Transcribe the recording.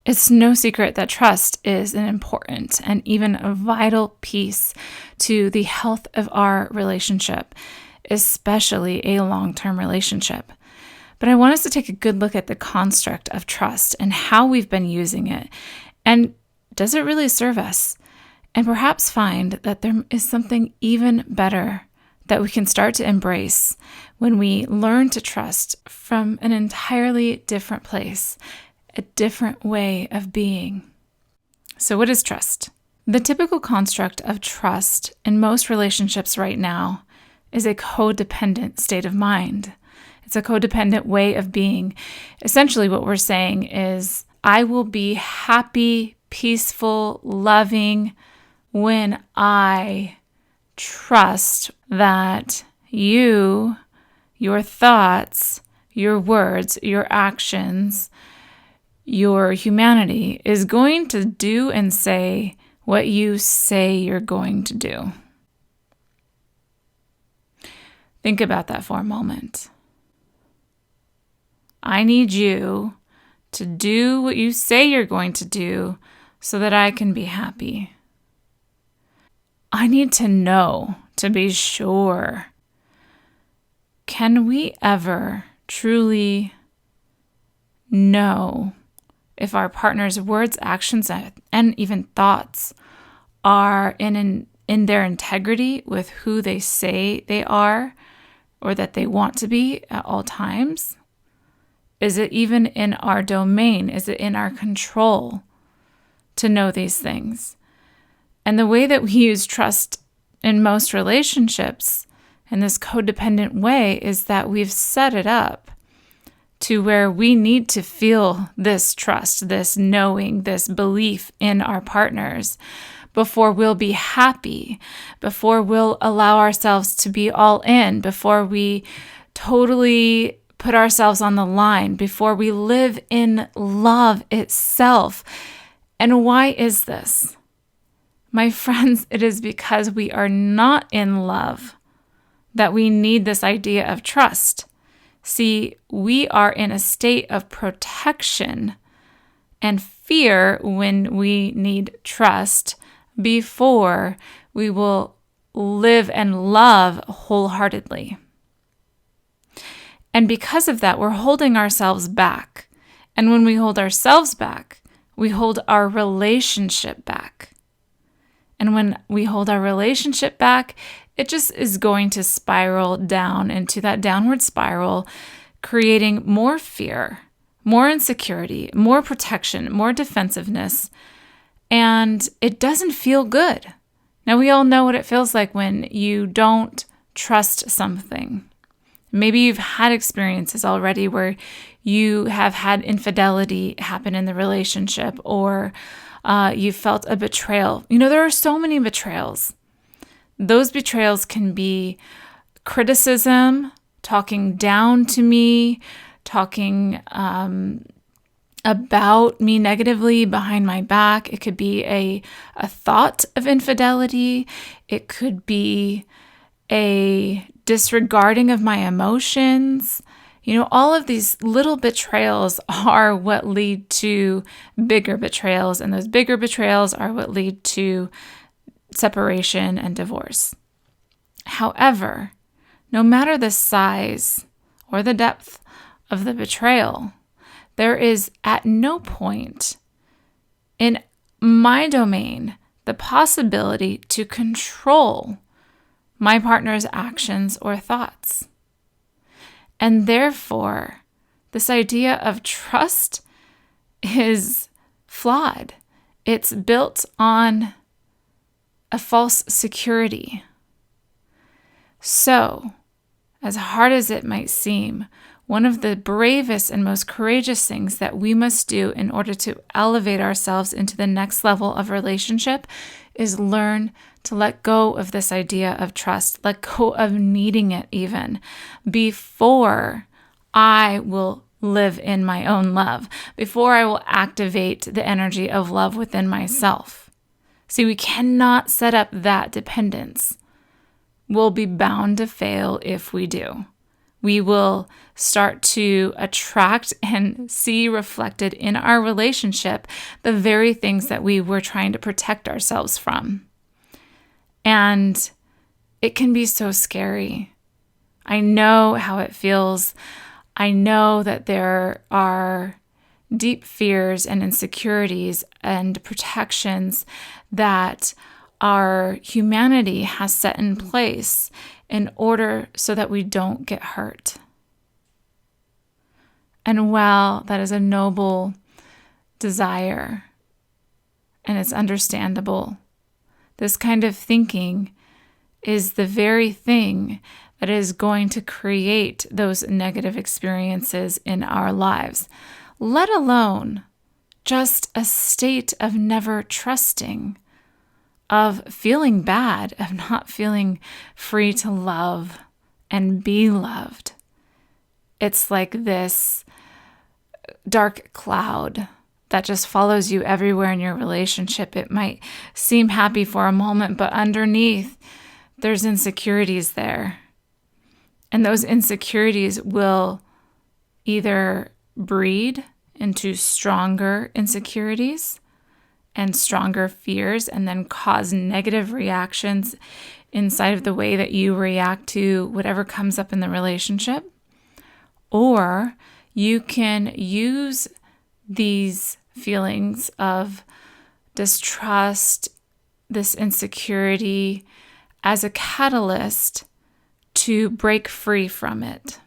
It's no secret that trust is an important and even a vital piece to the health of our relationship, especially a long-term relationship. But I want us to take a good look at the construct of trust and how we've been using it. And does it really serve us? And perhaps find that there is something even better that we can start to embrace when we learn to trust from an entirely different place, a different way of being. So what is trust? The typical construct of trust in most relationships right now is a codependent state of mind. It's a codependent way of being. Essentially what we're saying is, I will be happy, peaceful, loving when I trust that you, your thoughts, your words, your actions, your humanity is going to do and say what you say you're going to do. Think about that for a moment. I need you to do what you say you're going to do so that I can be happy. I need to know, to be sure. Can we ever truly know if our partner's words, actions, and even thoughts are in their integrity with who they say they are or that they want to be at all times? Is it even in our domain? Is it in our control to know these things? And the way that we use trust in most relationships in this codependent way is that we've set it up to where we need to feel this trust, this knowing, this belief in our partners before we'll be happy, before we'll allow ourselves to be all in, before we totally put ourselves on the line, before we live in love itself. And why is this? My friends, it is because we are not in love that we need this idea of trust. See, we are in a state of protection and fear when we need trust before we will live and love wholeheartedly. And because of that, we're holding ourselves back. And when we hold ourselves back, we hold our relationship back. And when we hold our relationship back, it just is going to spiral down into that downward spiral, creating more fear, more insecurity, more protection, more defensiveness, and it doesn't feel good. Now, we all know what it feels like when you don't trust something. Maybe you've had experiences already where you have had infidelity happen in the relationship, or you felt a betrayal. There are so many betrayals. Those betrayals can be criticism, talking down to me, talking about me negatively behind my back. It could be a thought of infidelity. It could be a disregarding of my emotions. All of these little betrayals are what lead to bigger betrayals, and those bigger betrayals are what lead to separation and divorce. However, no matter the size or the depth of the betrayal, there is at no point in my domain the possibility to control my partner's actions or thoughts. And therefore, this idea of trust is flawed. It's built on a false security. So, as hard as it might seem, one of the bravest and most courageous things that we must do in order to elevate ourselves into the next level of relationship is learn to let go of this idea of trust, let go of needing it even, before I will live in my own love, before I will activate the energy of love within myself. See, we cannot set up that dependence. We'll be bound to fail if we do. We will start to attract and see reflected in our relationship the very things that we were trying to protect ourselves from. And it can be so scary. I know how it feels. I know that there are deep fears and insecurities and protections that our humanity has set in place in order so that we don't get hurt. And while that is a noble desire and it's understandable, this kind of thinking is the very thing that is going to create those negative experiences in our lives, let alone just a state of never trusting, of feeling bad, of not feeling free to love and be loved. It's like this dark cloud that just follows you everywhere in your relationship. It might seem happy for a moment, but underneath, there's insecurities there. And those insecurities will either breed into stronger insecurities and stronger fears, and then cause negative reactions inside of the way that you react to whatever comes up in the relationship. Or you can use these feelings of distrust, this insecurity, as a catalyst to break free from it.